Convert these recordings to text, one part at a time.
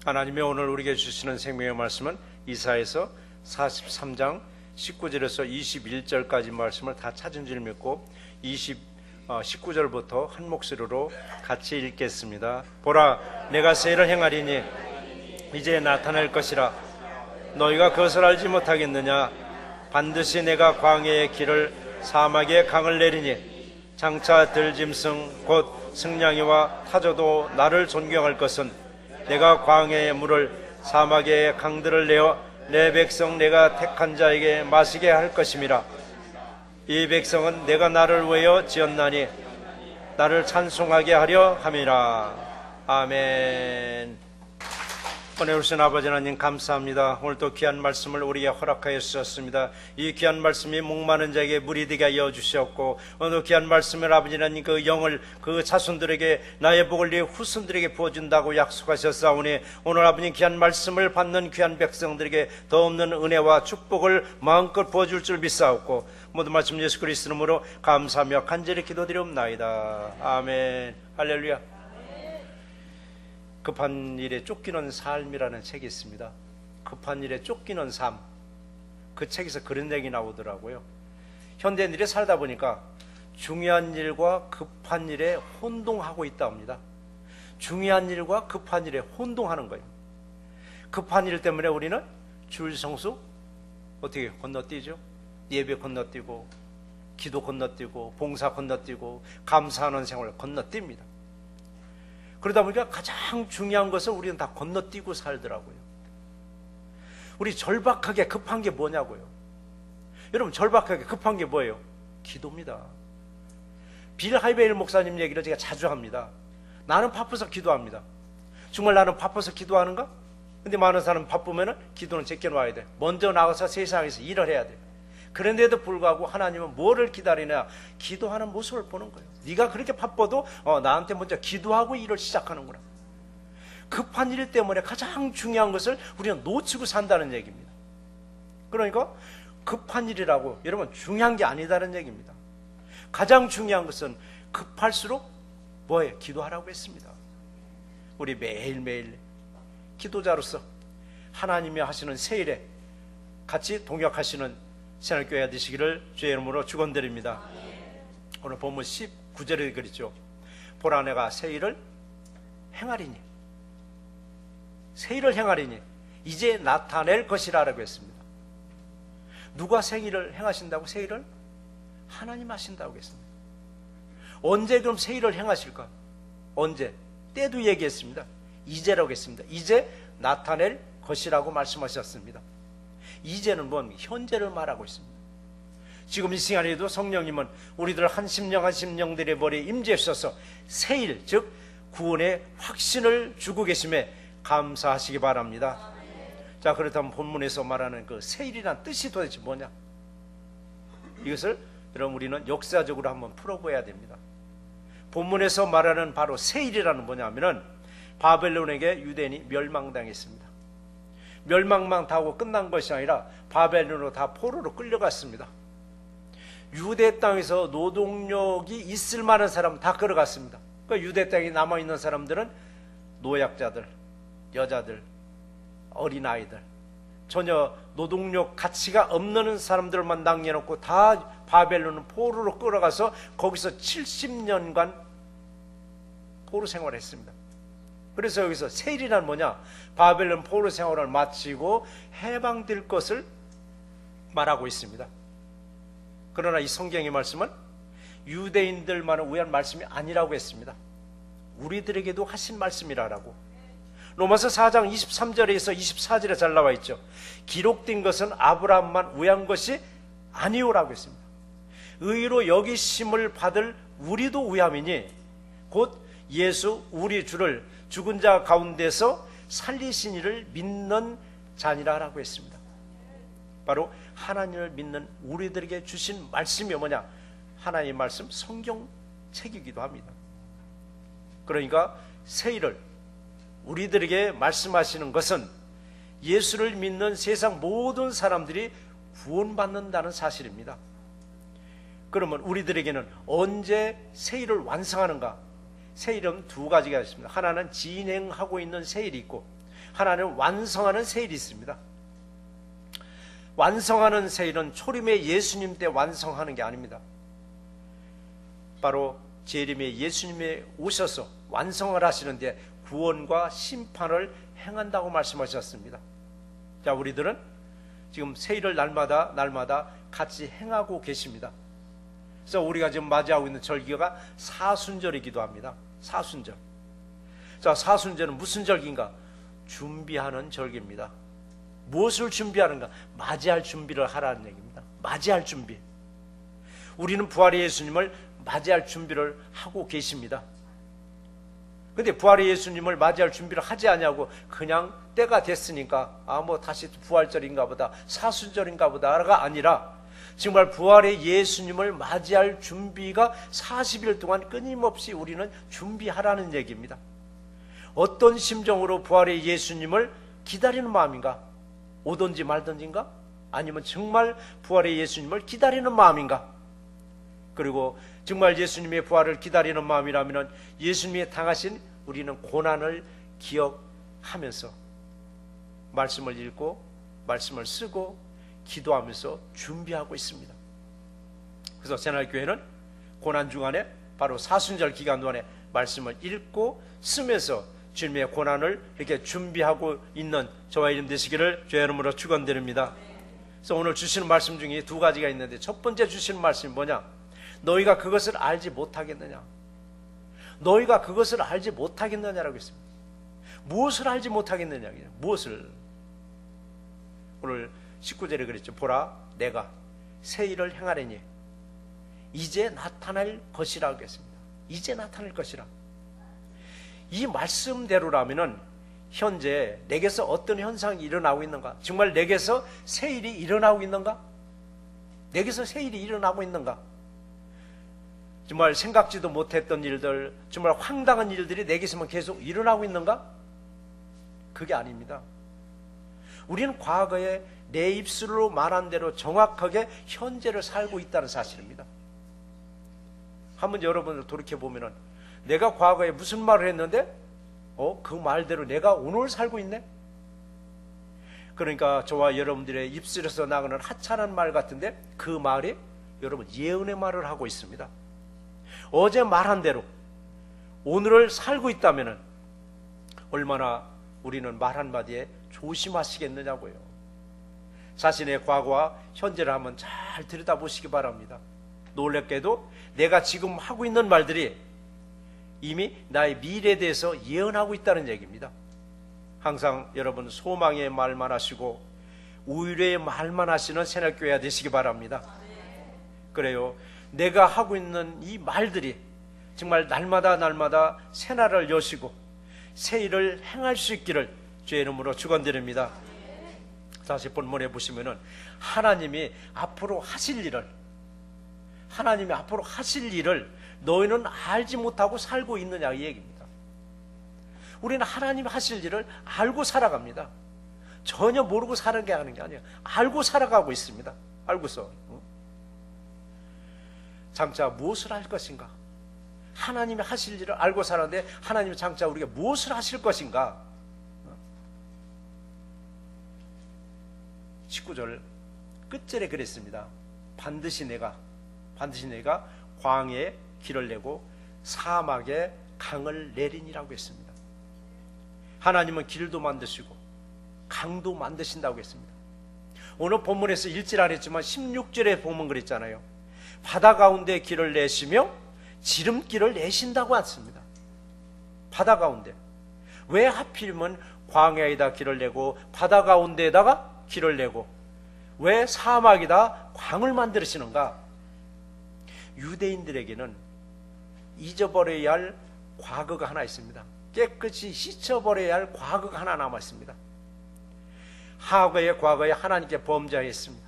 하나님의 오늘 우리에게 주시는 생명의 말씀은 이사야서 43장 19절에서 21절까지 말씀을 다 찾은 줄 믿고 19절부터 한 목소리로 같이 읽겠습니다. 보라, 내가 새 일을 행하리니 이제 나타날 것이라. 너희가 그것을 알지 못하겠느냐? 반드시 내가 광야의 길을 사막의 강을 내리니 장차 들짐승 곧 승냥이와 타조도 나를 존경할 것은 내가 광야의 물을 사막의 강들을 내어 내 백성 내가 택한 자에게 마시게 할 것임이라. 이 백성은 내가 나를 위하여 지었나니 나를 찬송하게 하려 함이라. 아멘. 은혜로우신 아버지 하나님 감사합니다. 오늘도 귀한 말씀을 우리에게 허락하여 주셨습니다. 이 귀한 말씀이 목마른 자에게 물이 되게 하여 주셨고, 오늘도 귀한 말씀을 아버지 하나님 그 영을 그 자손들에게 나의 복을 네 후손들에게 부어준다고 약속하셨사오니, 오늘 아버지 귀한 말씀을 받는 귀한 백성들에게 더 없는 은혜와 축복을 마음껏 부어줄 줄 믿사옵고, 모든 말씀 예수 그리스도 이름으로 감사하며 간절히 기도드리옵나이다. 아멘. 할렐루야. 급한 일에 쫓기는 삶이라는 책이 있습니다. 급한 일에 쫓기는 삶. 그 책에서 그런 얘기 나오더라고요. 현대인들이 살다 보니까 중요한 일과 급한 일에 혼동하고 있다 합니다. 중요한 일과 급한 일에 혼동하는 거예요. 급한 일 때문에 우리는 주일 성수 어떻게 건너뛰죠? 예배 건너뛰고, 기도 건너뛰고, 봉사 건너뛰고, 감사하는 생활 건너뜁니다. 그러다 보니까 가장 중요한 것을 우리는 다 건너뛰고 살더라고요. 우리 절박하게 급한 게 뭐냐고요. 여러분, 절박하게 급한 게 뭐예요? 기도입니다. 빌 하이베일 목사님 얘기를 제가 자주 합니다. 나는 바빠서 기도합니다. 정말 나는 바빠서 기도하는가? 근데 많은 사람은 바쁘면 기도는 제껴놓아야 돼. 먼저 나가서 세상에서 일을 해야 돼. 그런데도 불구하고 하나님은 뭐를 기다리냐? 기도하는 모습을 보는 거예요. 네가 그렇게 바빠도 나한테 먼저 기도하고 일을 시작하는구나. 급한 일 때문에 가장 중요한 것을 우리는 놓치고 산다는 얘기입니다. 그러니까 급한 일이라고 여러분 중요한 게 아니다는 얘기입니다. 가장 중요한 것은 급할수록 뭐예요? 기도하라고 했습니다. 우리 매일매일 기도자로서 하나님이 하시는 새 일에 같이 동역하시는 새날교회가 되시기를 주의 이름으로 축원드립니다. 오늘 본문 19절에 그랬죠. 보라, 내가 새 일을 행하리니, 새 일을 행하리니 이제 나타낼 것이라 라고 했습니다. 누가 새 일을 행하신다고? 새 일을 하나님 하신다고 했습니다. 언제 그럼 새 일을 행하실까? 언제? 때도 얘기했습니다. 이제라고 했습니다. 이제 나타낼 것이라고 말씀하셨습니다. 이제는 뭔? 현재를 말하고 있습니다. 지금 이 시간에도 성령님은 우리들 한 심령들의 머리에 임재하셔서 새일, 즉 구원의 확신을 주고 계심에 감사하시기 바랍니다. 자, 그렇다면 본문에서 말하는 그 새일이란 뜻이 도대체 뭐냐? 이것을 여러분 우리는 역사적으로 한번 풀어봐야 됩니다. 본문에서 말하는 바로 새일이라는 뭐냐면은 바벨론에게 유대인이 멸망당했습니다. 멸망만 당하고 끝난 것이 아니라 바벨론으로 다 포로로 끌려갔습니다. 유대 땅에서 노동력이 있을 만한 사람 다 끌어갔습니다. 그러니까 유대 땅에 남아있는 사람들은 노약자들, 여자들, 어린아이들, 전혀 노동력 가치가 없는 사람들만 남겨놓고 다 바벨론은 포로로 끌어가서 거기서 70년간 포로 생활을 했습니다. 그래서 여기서 세일이란 뭐냐? 바벨론 포로 생활을 마치고 해방될 것을 말하고 있습니다. 그러나 이 성경의 말씀은 유대인들만을 위한 말씀이 아니라고 했습니다. 우리들에게도 하신 말씀이라고. 로마서 4장 23절에서 24절에 잘 나와 있죠. 기록된 것은 아브라함만 위한 것이 아니오라고 했습니다. 의로 여기심을 받을 우리도 위함이니 곧 예수 우리 주를 죽은 자 가운데서 살리신 이를 믿는 자니라라고 했습니다. 바로 하나님을 믿는 우리들에게 주신 말씀이 뭐냐? 하나님의 말씀, 성경책이기도 합니다. 그러니까 새일을 우리들에게 말씀하시는 것은 예수를 믿는 세상 모든 사람들이 구원받는다는 사실입니다. 그러면 우리들에게는 언제 새일을 완성하는가? 세일은 두 가지가 있습니다. 하나는 진행하고 있는 세일이 있고, 하나는 완성하는 세일이 있습니다. 완성하는 세일은 초림의 예수님 때 완성하는 게 아닙니다. 바로 재림의 예수님이 오셔서 완성을 하시는데 구원과 심판을 행한다고 말씀하셨습니다. 자, 우리들은 지금 세일을 날마다 같이 행하고 계십니다. 그래서 우리가 지금 맞이하고 있는 절기가 사순절이기도 합니다. 사순절. 자, 사순절은 무슨 절기인가? 준비하는 절기입니다. 무엇을 준비하는가? 맞이할 준비를 하라는 얘기입니다. 맞이할 준비. 우리는 부활의 예수님을 맞이할 준비를 하고 계십니다. 근데 부활의 예수님을 맞이할 준비를 하지 않냐고 그냥 때가 됐으니까 뭐 다시 부활절인가 보다, 사순절인가 보다가 아니라 정말 부활의 예수님을 맞이할 준비가 40일 동안 끊임없이 우리는 준비하라는 얘기입니다. 어떤 심정으로 부활의 예수님을 기다리는 마음인가? 오든지 말든지인가? 아니면 정말 부활의 예수님을 기다리는 마음인가? 그리고 정말 예수님의 부활을 기다리는 마음이라면 예수님이 당하신 우리는 고난을 기억하면서 말씀을 읽고 말씀을 쓰고 기도하면서 준비하고 있습니다. 그래서 새날교회는 고난 주간에 바로 사순절 기간 동안에 말씀을 읽고 쓰면서 주님의 고난을 이렇게 준비하고 있는 저와 이름 되시기를 주의 이름으로 축원드립니다. 그래서 오늘 주시는 말씀 중에 두 가지가 있는데 첫 번째 주시는 말씀이 뭐냐? 너희가 그것을 알지 못하겠느냐? 너희가 그것을 알지 못하겠느냐라고 했습니다. 무엇을 알지 못하겠느냐? 무엇을? 오늘 19절에 그랬죠. 보라, 내가 새 일을 행하려니 이제 나타날 것이라고 했습니다. 이제 나타날 것이라. 이 말씀대로라면은 현재 내게서 어떤 현상이 일어나고 있는가? 정말 내게서 새 일이 일어나고 있는가? 내게서 새 일이 일어나고 있는가? 정말 생각지도 못했던 일들, 정말 황당한 일들이 내게서만 계속 일어나고 있는가? 그게 아닙니다. 우리는 과거에 내 입술로 말한 대로 정확하게 현재를 살고 있다는 사실입니다. 한번 여러분들 돌이켜보면은 내가 과거에 무슨 말을 했는데 그 말대로 내가 오늘 살고 있네? 그러니까 저와 여러분들의 입술에서 나가는 하찮은 말 같은데 그 말이 여러분 예언의 말을 하고 있습니다. 어제 말한 대로 오늘을 살고 있다면 얼마나 우리는 말 한마디에 조심하시겠느냐고요. 자신의 과거와 현재를 한번 잘 들여다보시기 바랍니다. 놀랍게도 내가 지금 하고 있는 말들이 이미 나의 미래에 대해서 예언하고 있다는 얘기입니다. 항상 여러분 소망의 말만 하시고 우유의 말만 하시는 새날교회가 되시기 바랍니다. 그래요. 내가 하고 있는 이 말들이 정말 날마다 새날을 여시고 새 일을 행할 수 있기를 주의 이름으로 축원드립니다. 다시 본문에 보시면은 하나님이 앞으로 하실 일을 너희는 알지 못하고 살고 있느냐 이 얘기입니다. 우리는 하나님 하실 일을 알고 살아갑니다. 전혀 모르고 사는 게 아니에요. 알고 살아가고 있습니다. 알고서 장차 무엇을 할 것인가? 하나님이 하실 일을 알고 살았는데 하나님이 장차 우리가 무엇을 하실 것인가? 19절 끝절에 그랬습니다. 반드시 내가 광야에 길을 내고 사막에 강을 내리니라고 했습니다. 하나님은 길도 만드시고 강도 만드신다고 했습니다. 오늘 본문에서 읽질 않았지만 16절에 보면 그랬잖아요. 바다 가운데 길을 내시며 지름길을 내신다고 했습니다. 바다 가운데. 왜 하필이면 광야에다 길을 내고 바다 가운데에다가 길을 내고 왜 사막에다 광을 만드시는가? 유대인들에게는 잊어버려야 할 과거가 하나 있습니다. 깨끗이 씻어버려야 할 과거가 하나 남아 있습니다. 과거에 하나님께 범죄했습니다.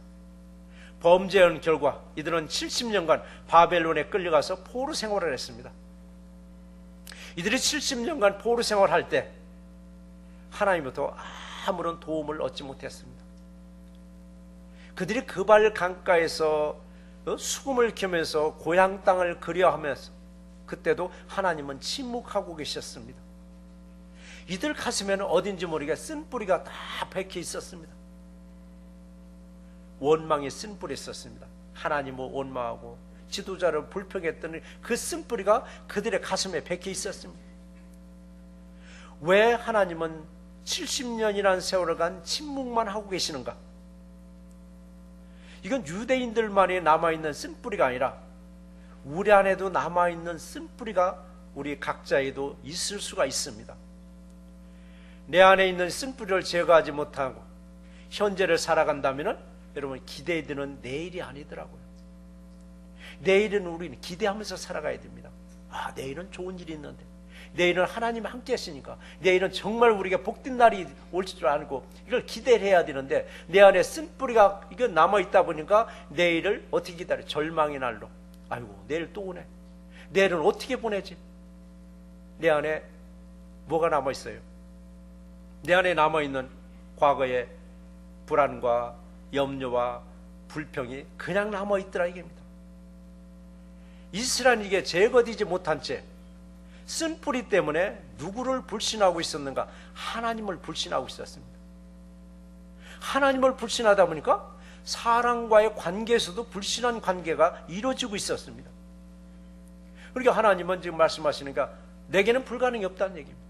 범죄한 결과 이들은 70년간 바벨론에 끌려가서 포로 생활을 했습니다. 이들이 70년간 포로 생활할 때 하나님부터 아무런 도움을 얻지 못했습니다. 그들이 그발 강가에서 수금을 켜면서 고향 땅을 그리워하면서 그때도 하나님은 침묵하고 계셨습니다. 이들 가슴에는 어딘지 모르게 쓴뿌리가 다 박혀 있었습니다. 원망의 쓴뿌리 있었습니다. 하나님을 원망하고 지도자를 불평했더니 그 쓴뿌리가 그들의 가슴에 박혀 있었습니다. 왜 하나님은 70년이라는 세월을 간 침묵만 하고 계시는가? 이건 유대인들만이 남아있는 쓴뿌리가 아니라 우리 안에도 남아있는 쓴뿌리가 우리 각자에도 있을 수가 있습니다. 내 안에 있는 쓴뿌리를 제거하지 못하고 현재를 살아간다면 여러분 기대되는 내일이 아니더라고요. 내일은 우리는 기대하면서 살아가야 됩니다. 아, 내일은 좋은 일이 있는데, 내일은 하나님이 함께 하시니까, 내일은 정말 우리가 복된 날이 올 줄 알고 이걸 기대를 해야 되는데, 내 안에 쓴뿌리가 이거 남아있다 보니까 내일을 어떻게 기다려? 절망의 날로. 아이고, 내일 또 오네. 내일은 어떻게 보내지? 내 안에 뭐가 남아있어요? 내 안에 남아있는 과거의 불안과 염려와 불평이 그냥 남아있더라 이겁니다. 이스라엘에게 제거되지 못한 채 쓴뿌리 때문에 누구를 불신하고 있었는가? 하나님을 불신하고 있었습니다. 하나님을 불신하다 보니까 사람과의 관계에서도 불신한 관계가 이루어지고 있었습니다. 그러니까 하나님은 지금 말씀하시니까 내게는 불가능이 없다는 얘기입니다.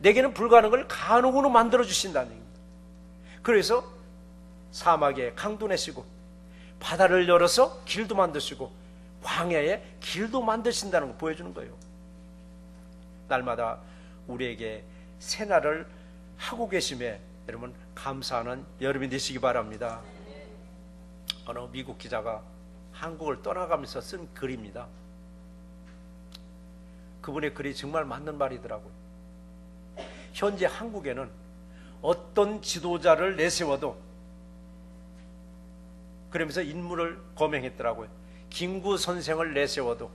내게는 불가능을 가능으로 만들어 주신다는 얘기입니다. 그래서 사막에 강도 내시고 바다를 열어서 길도 만드시고 광야에 길도 만드신다는 걸 보여주는 거예요. 날마다 우리에게 새날을 하고 계심에 여러분 감사하는 여러분이 되시기 바랍니다. 어느 미국 기자가 한국을 떠나가면서 쓴 글입니다. 그분의 글이 정말 맞는 말이더라고요. 현재 한국에는 어떤 지도자를 내세워도, 그러면서 인물을 거명했더라고요. 김구 선생을 내세워도,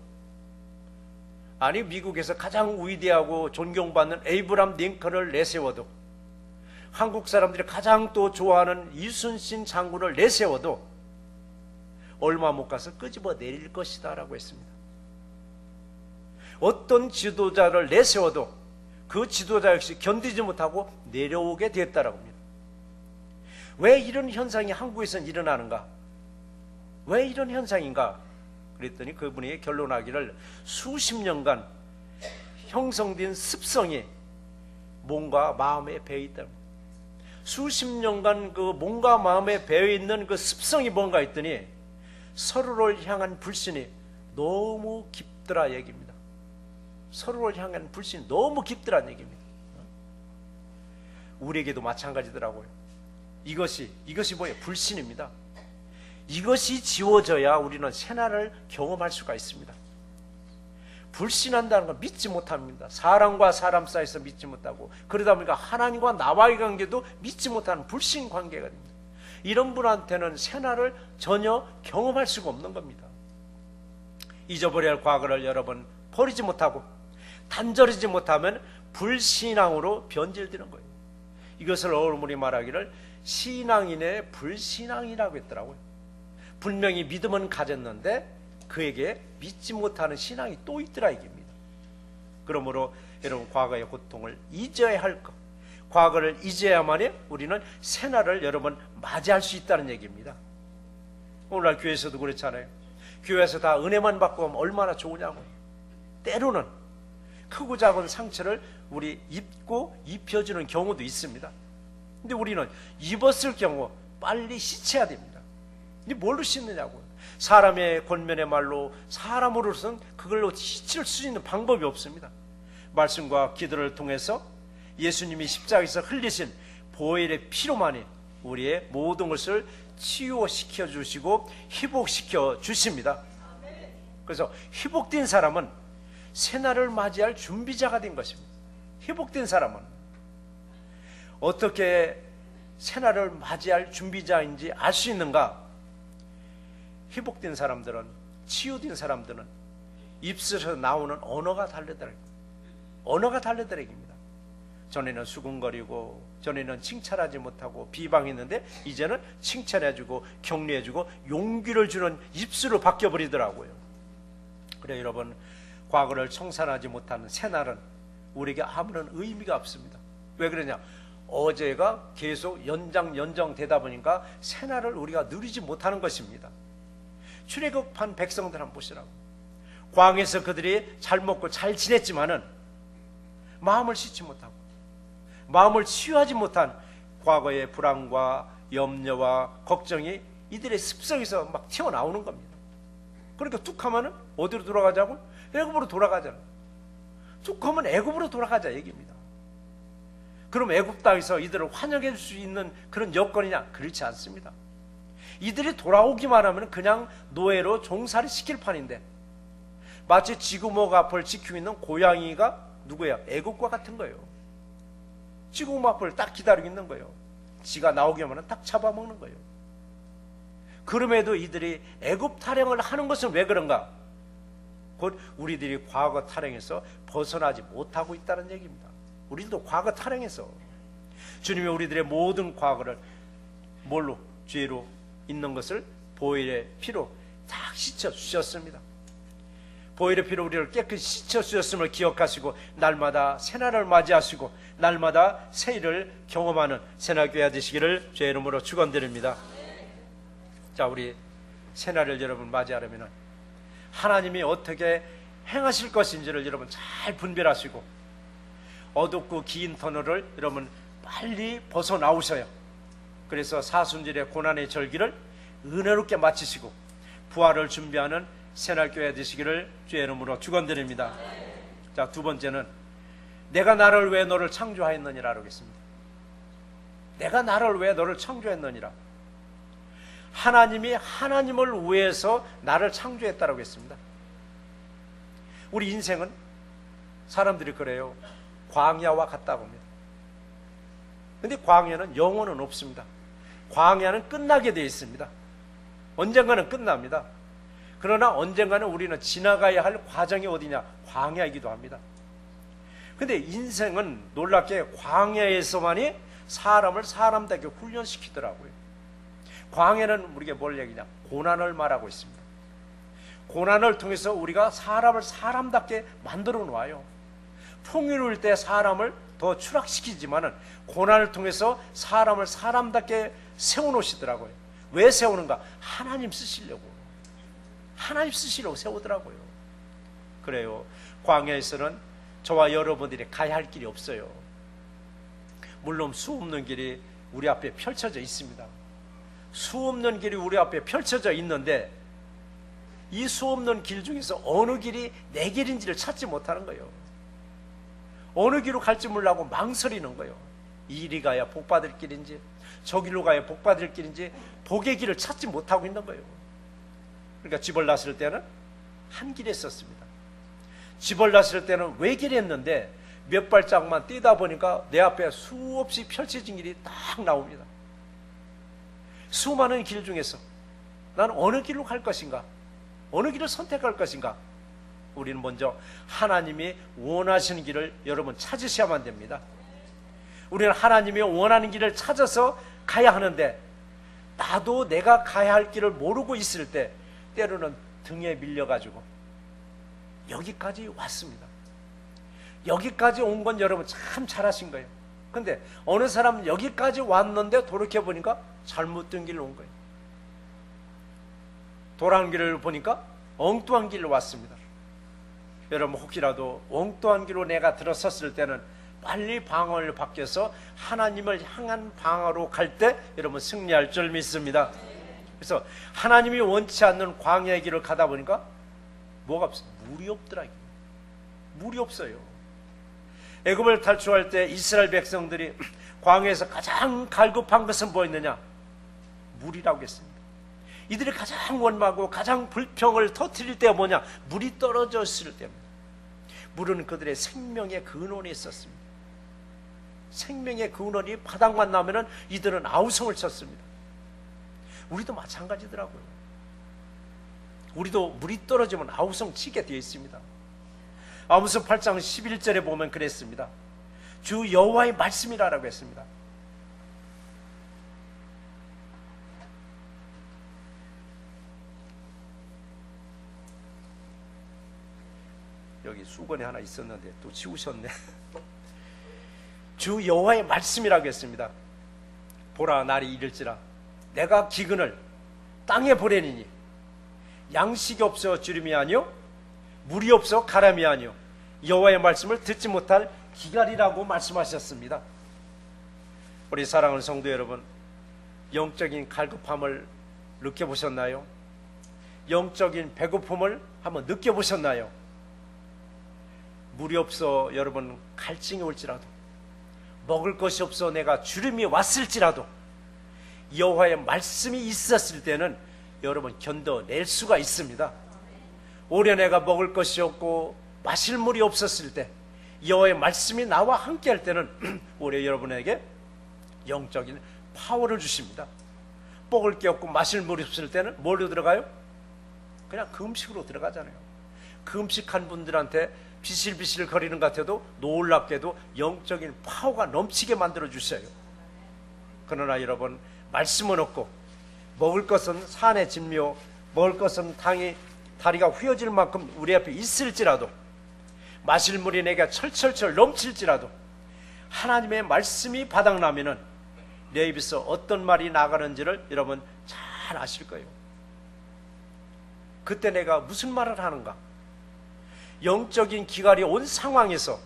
아니 미국에서 가장 위대하고 존경받는 에이브람 링컨을 내세워도, 한국 사람들이 가장 또 좋아하는 이순신 장군을 내세워도 얼마 못 가서 끄집어 내릴 것이다 라고 했습니다. 어떤 지도자를 내세워도 그 지도자 역시 견디지 못하고 내려오게 됐다라고 합니다. 왜 이런 현상이 한국에서는 일어나는가? 왜 이런 현상인가? 그랬더니 그분이 결론하기를 수십 년간 형성된 습성이 몸과 마음에 배어 있다. 수십 년간 그 몸과 마음에 배어 있는 그 습성이 뭔가 했더니 서로를 향한 불신이 너무 깊더라 얘기입니다. 서로를 향한 불신이 너무 깊더라는 얘기입니다. 우리에게도 마찬가지더라고요. 이것이 뭐예요? 불신입니다. 이것이 지워져야 우리는 새날을 경험할 수가 있습니다. 불신한다는 건 믿지 못합니다. 사람과 사람 사이에서 믿지 못하고, 그러다 보니까 하나님과 나와의 관계도 믿지 못하는 불신 관계가 됩니다. 이런 분한테는 새날을 전혀 경험할 수가 없는 겁니다. 잊어버려야 할 과거를 여러분 버리지 못하고 단절하지 못하면 불신앙으로 변질되는 거예요. 이것을 어머니 말하기를 신앙인의 불신앙이라고 했더라고요. 분명히 믿음은 가졌는데 그에게 믿지 못하는 신앙이 또 있더라 이깁니다. 그러므로 여러분 과거의 고통을 잊어야 할 것, 과거를 잊어야만이 우리는 새날을 여러분 맞이할 수 있다는 얘기입니다. 오늘날 교회에서도 그렇잖아요. 교회에서 다 은혜만 받고 하면 얼마나 좋으냐고요. 때로는 크고 작은 상처를 우리 입고 입혀주는 경우도 있습니다. 근데 우리는 입었을 경우 빨리 씻어야 됩니다. 근데 뭘로 씻느냐고요. 사람의 권면의 말로 사람으로서는 그걸로 씻을 수 있는 방법이 없습니다. 말씀과 기도를 통해서 예수님이 십자가에서 흘리신 보혈의 피로만이 우리의 모든 것을 치유시켜 주시고 회복시켜 주십니다. 그래서 회복된 사람은 새날을 맞이할 준비자가 된 것입니다. 회복된 사람은 어떻게 새날을 맞이할 준비자인지 알 수 있는가? 회복된 사람들은, 치유된 사람들은 입술에서 나오는 언어가 다르더라. 언어가 다르더라 얘기입니다. 전에는 수군거리고, 전에는 칭찬하지 못하고 비방했는데 이제는 칭찬해주고 격려해주고 용기를 주는 입술로 바뀌어버리더라고요. 그래 여러분, 과거를 청산하지 못하는 새날은 우리에게 아무런 의미가 없습니다. 왜 그러냐? 어제가 계속 연장되다 보니까 새날을 우리가 누리지 못하는 것입니다. 출애굽한 백성들 한번 보시라고. 광야에서 그들이 잘 먹고 잘 지냈지만은 마음을 씻지 못하고 마음을 치유하지 못한 과거의 불안과 염려와 걱정이 이들의 습성에서 막 튀어나오는 겁니다. 그러니까 툭 하면은 어디로 돌아가자고? 애굽으로 돌아가잖아. 툭 하면 애굽으로 돌아가자 얘기입니다. 그럼 애굽 땅에서 이들을 환영해 줄 수 있는 그런 여건이냐? 그렇지 않습니다. 이들이 돌아오기만 하면 그냥 노예로 종살이 시킬 판인데, 마치 지구목 앞을 지키고 있는 고양이가 누구야? 애굽과 같은 거예요. 지구목 앞을 딱 기다리고 있는 거예요. 지가 나오기만 하면 딱 잡아먹는 거예요. 그럼에도 이들이 애굽 타령을 하는 것은 왜 그런가? 곧 우리들이 과거 타령에서 벗어나지 못하고 있다는 얘기입니다. 우리들도 과거 타령에서 주님이 우리들의 모든 과거를 뭘로? 죄로 있는 것을 보혈의 피로 다 씻어주셨습니다. 보혈의 피로 우리를 깨끗이 씻어주셨음을 기억하시고 날마다 새날을 맞이하시고 날마다 새일을 경험하는 새날교회 되시기를 주의 이름으로 축원드립니다. 자, 우리 새날을 여러분 맞이하려면 하나님이 어떻게 행하실 것인지를 여러분 잘 분별하시고 어둡고 긴 터널을 여러분 빨리 벗어나오셔요. 그래서 사순절의 고난의 절기를 은혜롭게 마치시고 부활을 준비하는 새날교회 되시기를 주의 이름으로 축원드립니다. 자, 두 번째는 내가 나를 왜 너를 창조하였느니라 하겠습니다. 내가 나를 왜 너를 창조했느니라. 하나님이 하나님을 위해서 나를 창조했다라고 했습니다. 우리 인생은 사람들이 그래요. 광야와 같다고 합니다. 근데 광야는 영원은 없습니다. 광야는 끝나게 되어 있습니다. 언젠가는 끝납니다. 그러나 언젠가는 우리는 지나가야 할 과정이 어디냐? 광야이기도 합니다. 근데 인생은 놀랍게 광야에서만이 사람을 사람답게 훈련시키더라고요. 광야는 우리에게 뭘 얘기냐? 고난을 말하고 있습니다. 고난을 통해서 우리가 사람을 사람답게 만들어 놓아요. 풍요로울 때 사람을 더 추락시키지만은 고난을 통해서 사람을 사람답게 세워놓으시더라고요. 왜 세우는가? 하나님 쓰시려고. 하나님 쓰시려고 세우더라고요. 그래요. 광야에서는 저와 여러분들이 가야 할 길이 없어요. 물론 수 없는 길이 우리 앞에 펼쳐져 있습니다. 수 없는 길이 우리 앞에 펼쳐져 있는데 이 수 없는 길 중에서 어느 길이 내 길인지를 찾지 못하는 거예요. 어느 길로 갈지 몰라고 망설이는 거예요. 이리 가야 복 받을 길인지 저길로 가야 복 받을 길인지 복의 길을 찾지 못하고 있는 거예요. 그러니까 집을 났을 때는 한 길에 썼습니다. 집을 났을 때는 외길했는데 몇 발짝만 뛰다 보니까 내 앞에 수없이 펼쳐진 길이 딱 나옵니다. 수많은 길 중에서 나는 어느 길로 갈 것인가? 어느 길을 선택할 것인가? 우리는 먼저 하나님이 원하시는 길을 여러분 찾으셔야만 됩니다. 우리는 하나님이 원하는 길을 찾아서 가야 하는데 나도 내가 가야 할 길을 모르고 있을 때 때로는 등에 밀려가지고 여기까지 왔습니다. 여기까지 온 건 여러분 참 잘하신 거예요. 근데 어느 사람은 여기까지 왔는데 돌이켜보니까 잘못된 길로 온 거예요. 돌아온 길을 보니까 엉뚱한 길로 왔습니다. 여러분 혹시라도 엉뚱한 길로 내가 들어섰을 때는 빨리 방향을 바뀌어서 하나님을 향한 방향으로 갈 때 여러분 승리할 줄 믿습니다. 그래서 하나님이 원치 않는 광야의 길을 가다 보니까 뭐가 없어요? 물이 없더라. 물이 없어요. 애굽을 탈출할 때 이스라엘 백성들이 광야에서 가장 갈급한 것은 뭐였느냐? 물이라고 했습니다. 이들이 가장 원망하고 가장 불평을 터뜨릴 때가 뭐냐? 물이 떨어졌을 때입니다. 물은 그들의 생명의 근원이 있었습니다. 생명의 근원이 바닥만 나면은 이들은 아우성을 쳤습니다. 우리도 마찬가지더라고요. 우리도 물이 떨어지면 아우성 치게 되어 있습니다. 아모스 8장 11절에 보면 그랬습니다. 주 여호와의 말씀이라고 했습니다. 여기 수건에 하나 있었는데 또 지우셨네. 주 여호와의 말씀이라고 했습니다. 보라, 날이 이를지라 내가 기근을 땅에 보내니니 양식이 없어 주림이 아니요 물이 없어 가람이 아니요 여호와의 말씀을 듣지 못할 기갈이라고 말씀하셨습니다. 우리 사랑하는 성도 여러분, 영적인 갈급함을 느껴보셨나요? 영적인 배고픔을 한번 느껴보셨나요? 물이 없어 여러분 갈증이 올지라도, 먹을 것이 없어 내가 주름이 왔을지라도 여호와의 말씀이 있었을 때는 여러분 견뎌낼 수가 있습니다. 오래 내가 먹을 것이 없고 마실 물이 없었을 때 여호와의 말씀이 나와 함께 할 때는 오래 여러분에게 영적인 파워를 주십니다. 먹을 게 없고 마실 물이 없을 때는 뭘로 들어가요? 그냥 금식으로 들어가잖아요. 금식한 분들한테 비실비실 거리는 것 같아도 놀랍게도 영적인 파워가 넘치게 만들어 주셔요. 그러나 여러분, 말씀은 없고 먹을 것은 산의 진묘, 먹을 것은 다리가 휘어질 만큼 우리 앞에 있을지라도, 마실 물이 내게 철철철 넘칠지라도 하나님의 말씀이 바닥나면은 내 입에서 어떤 말이 나가는지를 여러분 잘 아실 거예요. 그때 내가 무슨 말을 하는가? 영적인 기갈이 온 상황에서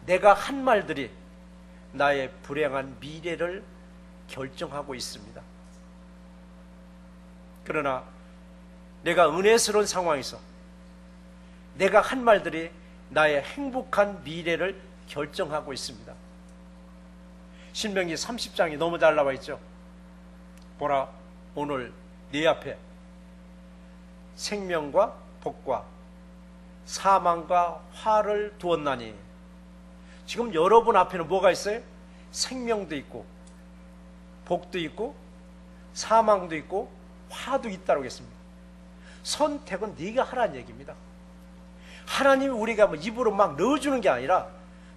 내가 한 말들이 나의 불행한 미래를 결정하고 있습니다. 그러나 내가 은혜스러운 상황에서 내가 한 말들이 나의 행복한 미래를 결정하고 있습니다. 신명기 30장이 너무 잘 나와 있죠. 보라, 오늘 네 앞에 생명과 복과 사망과 화를 두었나니. 지금 여러분 앞에는 뭐가 있어요? 생명도 있고 복도 있고 사망도 있고 화도 있다고 했습니다. 선택은 네가 하라는 얘기입니다. 하나님이 우리가 뭐 입으로 막 넣어주는 게 아니라,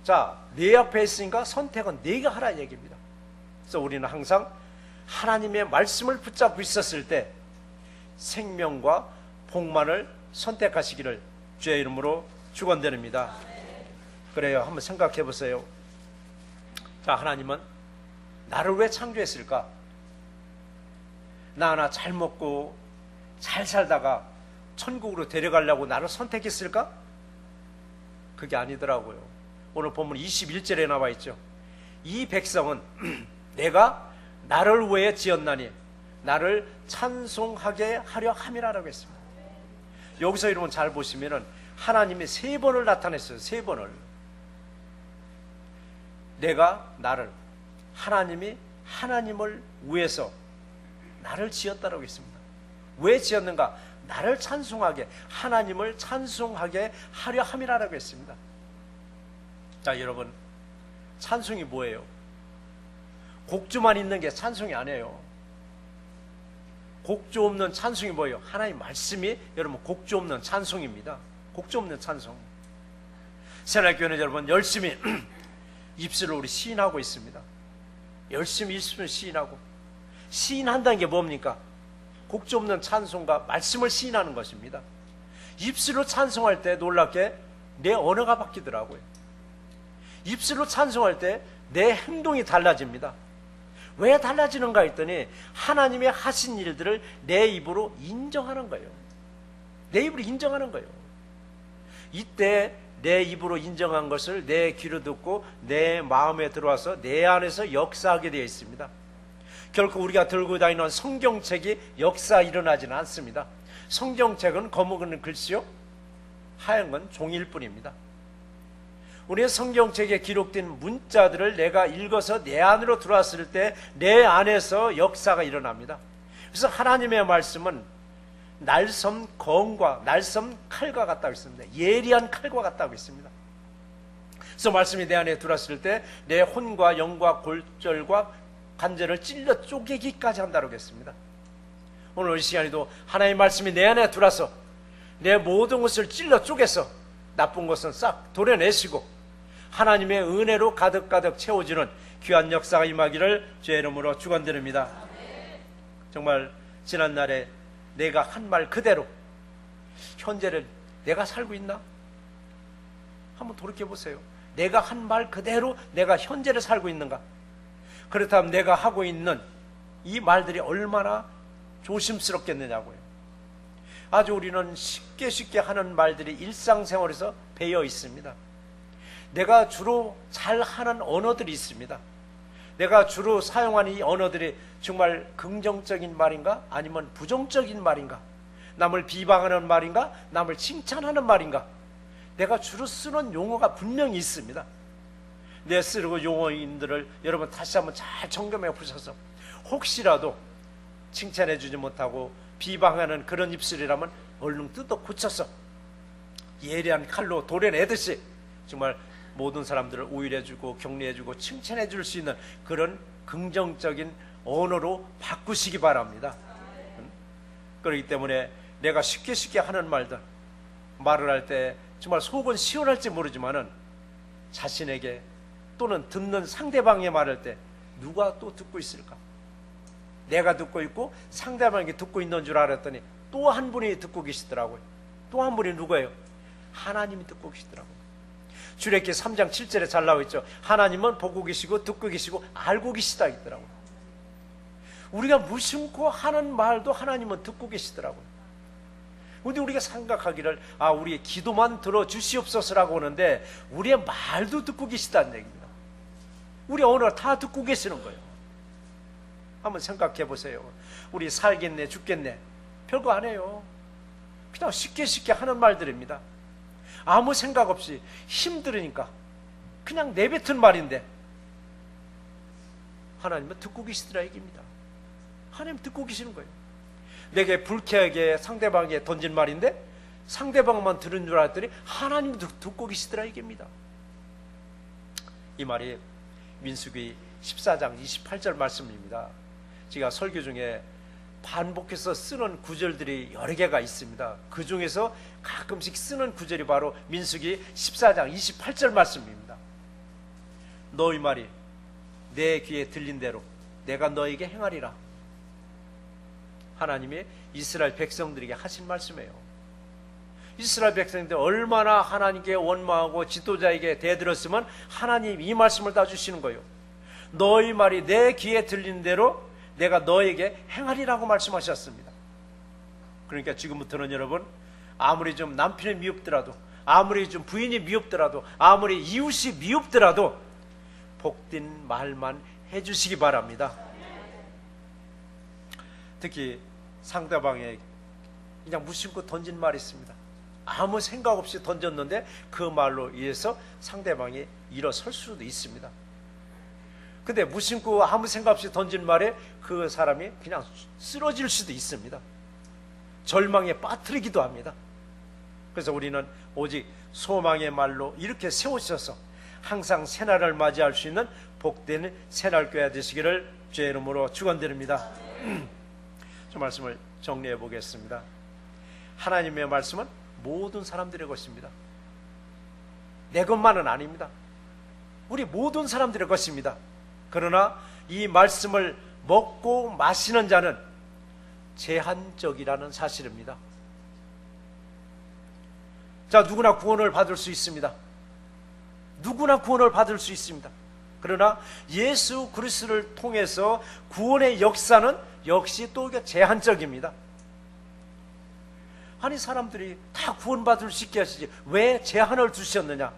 자, 내 앞에 있으니까 선택은 네가 하라는 얘기입니다. 그래서 우리는 항상 하나님의 말씀을 붙잡고 있었을 때 생명과 복만을 선택하시기를 주의 이름으로 축원드립니다. 그래요. 한번 생각해 보세요. 자, 하나님은 나를 왜 창조했을까? 나 하나 잘 먹고 잘 살다가 천국으로 데려가려고 나를 선택했을까? 그게 아니더라고요. 오늘 본문 21절에 나와 있죠. 이 백성은 내가 나를 위해 지었나니 나를 찬송하게 하려 함이라고 했습니다. 여기서 여러분 잘 보시면은 하나님이 3번을 나타냈어요. 3번을. 내가 나를, 하나님이 하나님을 위해서 나를 지었다라고 했습니다. 왜 지었는가? 나를 찬송하게, 하나님을 찬송하게 하려 함이라고 했습니다. 자, 여러분, 찬송이 뭐예요? 곡조만 있는 게 찬송이 아니에요. 곡조 없는 찬송이 뭐예요? 하나님 말씀이 여러분 곡조 없는 찬송입니다. 곡조 없는 찬송. 새날교회는 여러분 열심히 입술을 우리 시인하고 있습니다. 열심히 입술을 시인하고, 시인한다는 게 뭡니까? 곡조 없는 찬송과 말씀을 시인하는 것입니다. 입술로 찬송할 때 놀랍게 내 언어가 바뀌더라고요. 입술로 찬송할 때 내 행동이 달라집니다. 왜 달라지는가 했더니 하나님의 하신 일들을 내 입으로 인정하는 거예요. 내 입으로 인정하는 거예요. 이때 내 입으로 인정한 것을 내 귀로 듣고 내 마음에 들어와서 내 안에서 역사하게 되어 있습니다. 결코 우리가 들고 다니는 성경책이 역사 일어나지는 않습니다. 성경책은 검은 글씨요, 하얀 건 종일 뿐입니다. 우리의 성경책에 기록된 문자들을 내가 읽어서 내 안으로 들어왔을 때 내 안에서 역사가 일어납니다. 그래서 하나님의 말씀은 날섬 검과 날섬 칼과 같다고 했습니다. 예리한 칼과 같다고 했습니다. 그래서 말씀이 내 안에 들어왔을 때 내 혼과 영과 골절과 관절을 찔러 쪼개기까지 한다고 했습니다. 오늘 이 시간에도 하나님의 말씀이 내 안에 들어와서 내 모든 것을 찔러 쪼개서 나쁜 것은 싹 도려내시고 하나님의 은혜로 가득가득 채워주는 귀한 역사가 임하기를 주의 이름으로 축원드립니다. 정말 지난날에 내가 한 말 그대로 현재를 내가 살고 있나? 한번 돌이켜 보세요. 내가 한 말 그대로 내가 현재를 살고 있는가? 그렇다면 내가 하고 있는 이 말들이 얼마나 조심스럽겠느냐고요. 아주 우리는 쉽게 하는 말들이 일상생활에서 배어 있습니다. 내가 주로 잘 하는 언어들이 있습니다. 내가 주로 사용하는 이 언어들이 정말 긍정적인 말인가? 아니면 부정적인 말인가? 남을 비방하는 말인가? 남을 칭찬하는 말인가? 내가 주로 쓰는 용어가 분명히 있습니다. 내 쓰는 용어인들을 여러분 다시 한번 잘 점검해 보셔서 혹시라도 칭찬해 주지 못하고 비방하는 그런 입술이라면 얼른 뜯어 고쳐서 예리한 칼로 도려내듯이 정말 모든 사람들을 우일해주고 격려해주고 칭찬해줄 수 있는 그런 긍정적인 언어로 바꾸시기 바랍니다. 그렇기 때문에 내가 쉽게 하는 말들, 말을 할 때 정말 속은 시원할지 모르지만은 자신에게 또는 듣는 상대방의 말할 때 누가 또 듣고 있을까? 내가 듣고 있고 상대방이 듣고 있는 줄 알았더니 또 한 분이 듣고 계시더라고요. 또 한 분이 누구예요? 하나님이 듣고 계시더라고요. 출애굽기 3장 7절에 잘 나와 있죠. 하나님은 보고 계시고 듣고 계시고 알고 계시다 있더라고요. 우리가 무심코 하는 말도 하나님은 듣고 계시더라고요. 근데 우리가 생각하기를 우리의 기도만 들어주시옵소서라고 하는데 우리의 말도 듣고 계시다는 얘기입니다. 우리 언어를 다 듣고 계시는 거예요. 한번 생각해 보세요. 우리 살겠네 죽겠네 별거 안 해요. 그냥 쉽게 하는 말들입니다. 아무 생각 없이 힘들으니까 그냥 내뱉은 말인데 하나님은 듣고 계시더라 얘기입니다. 하나님 듣고 계시는 거예요. 내게 불쾌하게 상대방에게 던진 말인데 상대방만 들은 줄 알았더니 하나님도 듣고 계시더라 얘기입니다. 이 말이 민수기 14장 28절 말씀입니다. 제가 설교 중에 반복해서 쓰는 구절들이 여러 개가 있습니다. 그 중에서 가끔씩 쓰는 구절이 바로 민수기 14장 28절 말씀입니다. 너희 말이 내 귀에 들린 대로 내가 너에게 행하리라. 하나님이 이스라엘 백성들에게 하신 말씀이에요. 이스라엘 백성들 얼마나 하나님께 원망하고 지도자에게 대들었으면 하나님이 이 말씀을 다 주시는 거예요. 너희 말이 내 귀에 들린 대로 내가 너에게 행하리라고 말씀하셨습니다. 그러니까 지금부터는 여러분 아무리 좀 남편이 미흡더라도 아무리 좀 부인이 미흡더라도 아무리 이웃이 미흡더라도 복된 말만 해주시기 바랍니다. 특히 상대방에 그냥 무심코 던진 말이 있습니다. 아무 생각 없이 던졌는데 그 말로 인해서 상대방이 일어설 수도 있습니다. 근데 무심코 아무 생각 없이 던진 말에 그 사람이 그냥 쓰러질 수도 있습니다. 절망에 빠뜨리기도 합니다. 그래서 우리는 오직 소망의 말로 이렇게 세우셔서 항상 새날을 맞이할 수 있는 복된 새날교회 되시기를 주의 이름으로 축원드립니다. 저 말씀을 정리해 보겠습니다. 하나님의 말씀은 모든 사람들의 것입니다. 내 것만은 아닙니다. 우리 모든 사람들의 것입니다. 그러나 이 말씀을 먹고 마시는 자는 제한적이라는 사실입니다. 자, 누구나 구원을 받을 수 있습니다. 누구나 구원을 받을 수 있습니다. 그러나 예수 그리스도를 통해서 구원의 역사는 역시 또 제한적입니다. 아니 사람들이 다 구원받을 수 있게 하시지 왜 제한을 두셨느냐?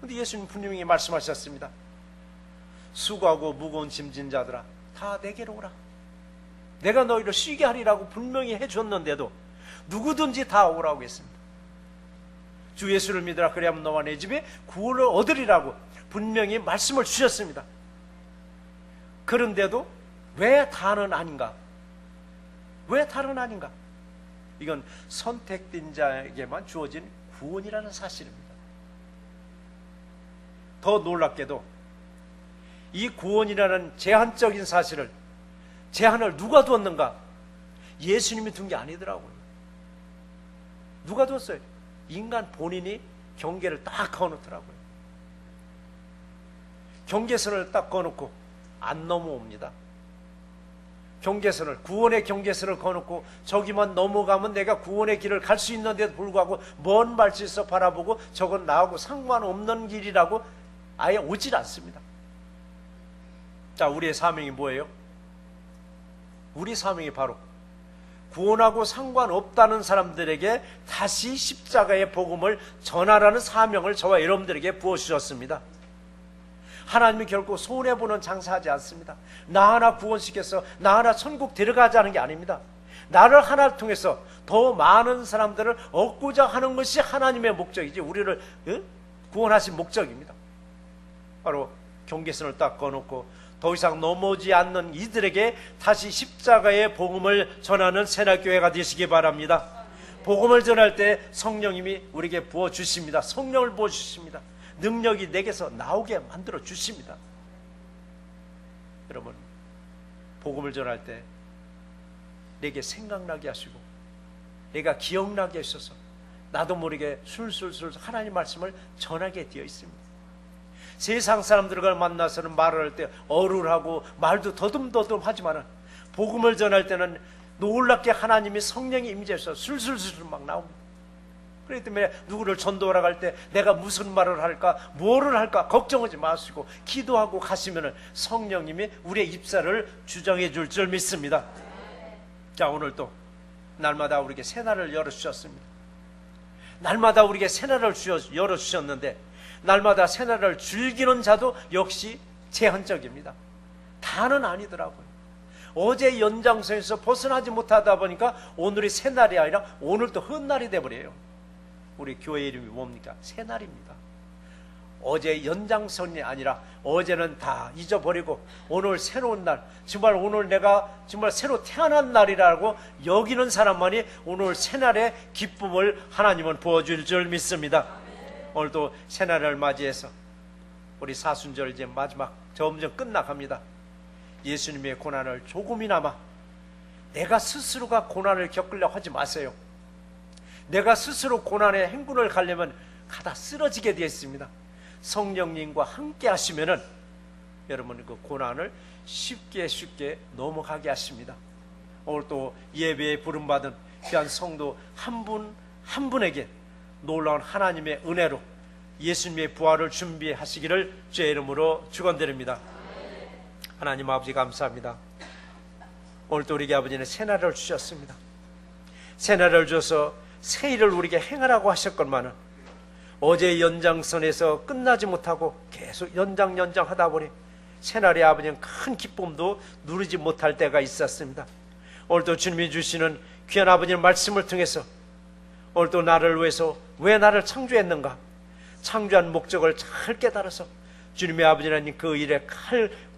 그런데 예수님 분명히 말씀하셨습니다. 수고하고 무거운 짐진 자들아 다 내게로 오라. 내가 너희를 쉬게 하리라고 분명히 해줬는데도 누구든지 다 오라고 했습니다. 주 예수를 믿으라 그리하면 너와 내 집에 구원을 얻으리라고 분명히 말씀을 주셨습니다. 그런데도 왜 다는 아닌가? 왜 다는 아닌가? 이건 선택된 자에게만 주어진 구원이라는 사실입니다. 더 놀랍게도 이 구원이라는 제한적인 사실을 제한을 누가 두었는가? 예수님이 둔 게 아니더라고요. 누가 뒀어요? 인간 본인이 경계를 딱 그어놓더라고요. 경계선을 딱 그어놓고 안 넘어옵니다. 경계선을, 구원의 경계선을 거놓고 저기만 넘어가면 내가 구원의 길을 갈 수 있는데도 불구하고 먼 발치에서 바라보고 저건 나하고 상관없는 길이라고 아예 오질 않습니다. 자, 우리의 사명이 뭐예요? 우리 사명이 바로 구원하고 상관없다는 사람들에게 다시 십자가의 복음을 전하라는 사명을 저와 여러분들에게 부어주셨습니다. 하나님이 결코 손해보는 장사하지 않습니다. 나 하나 구원시켜서 나 하나 천국 데려가자는 게 아닙니다. 나를 하나를 통해서 더 많은 사람들을 얻고자 하는 것이 하나님의 목적이지 우리를 구원하신 목적입니다. 바로 경계선을 딱 꺼놓고 더 이상 넘어오지 않는 이들에게 다시 십자가의 복음을 전하는 새날교회가 되시기 바랍니다. 복음을 전할 때 성령님이 우리에게 부어주십니다. 성령을 부어주십니다. 능력이 내게서 나오게 만들어 주십니다. 여러분, 복음을 전할 때 내게 생각나게 하시고 내가 기억나게 하셔서 나도 모르게 술술술 하나님 말씀을 전하게 되어 있습니다. 세상 사람들과 만나서는 말을 할 때 어눌하고 말도 더듬더듬 하지만 복음을 전할 때는 놀랍게 하나님이 성령이 임재해서 술술술 막 나옵니다. 그렇기 때문에 누구를 전도하러 갈 때 내가 무슨 말을 할까, 뭐를 할까 걱정하지 마시고 기도하고 가시면 성령님이 우리의 입사를 주정해 줄 줄 믿습니다. 자, 오늘 또 날마다 우리에게 새날을 열어주셨습니다. 날마다 우리에게 새날을 열어주셨는데 날마다 새날을 즐기는 자도 역시 제한적입니다. 다는 아니더라고요. 어제 연장선에서 벗어나지 못하다 보니까 오늘이 새날이 아니라 오늘도 헛날이 돼버려요. 우리 교회 이름이 뭡니까? 새날입니다. 어제 연장선이 아니라 어제는 다 잊어버리고 오늘 새로운 날, 정말 오늘 내가 정말 새로 태어난 날이라고 여기는 사람만이 오늘 새날의 기쁨을 하나님은 부어줄 줄 믿습니다. 오늘도 새날을 맞이해서 우리 사순절 이제 마지막 점점 끝나갑니다. 예수님의 고난을 조금이나마 내가 스스로가 고난을 겪으려고 하지 마세요. 내가 스스로 고난의 행군을 가려면 가다 쓰러지게 되어 있습니다. 성령님과 함께 하시면은 여러분 그 고난을 쉽게 넘어가게 하십니다. 오늘 또 예배에 부름받은 귀한 성도 한 분 한 분에게 놀라운 하나님의 은혜로 예수님의 부활을 준비하시기를 주의 이름으로 축원드립니다. 하나님 아버지 감사합니다. 오늘 또 우리 아버지는 새날을 주셨습니다. 새날을 줘서 새 일을 우리에게 행하라고 하셨건만은 어제의 연장선에서 끝나지 못하고 계속 연장하다 보니 새날의 아버지는 큰 기쁨도 누리지 못할 때가 있었습니다. 오늘도 주님이 주시는 귀한 아버지의 말씀을 통해서 오늘도 나를 위해서 왜 나를 창조했는가, 창조한 목적을 잘 깨달아서 주님의 아버지라는 그 일에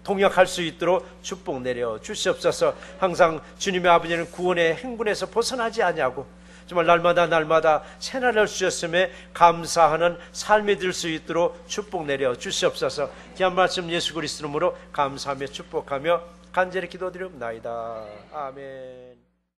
동역할 수 있도록 축복 내려 주시옵소서. 항상 주님의 아버지는 구원의 행군에서 벗어나지 아니하고 정말 날마다 새날을 주셨음에 감사하는 삶이 될 수 있도록 축복 내려 주시옵소서. 귀한 말씀 예수 그리스도 이름으로 감사하며 축복하며 간절히 기도드리옵나이다. 아멘.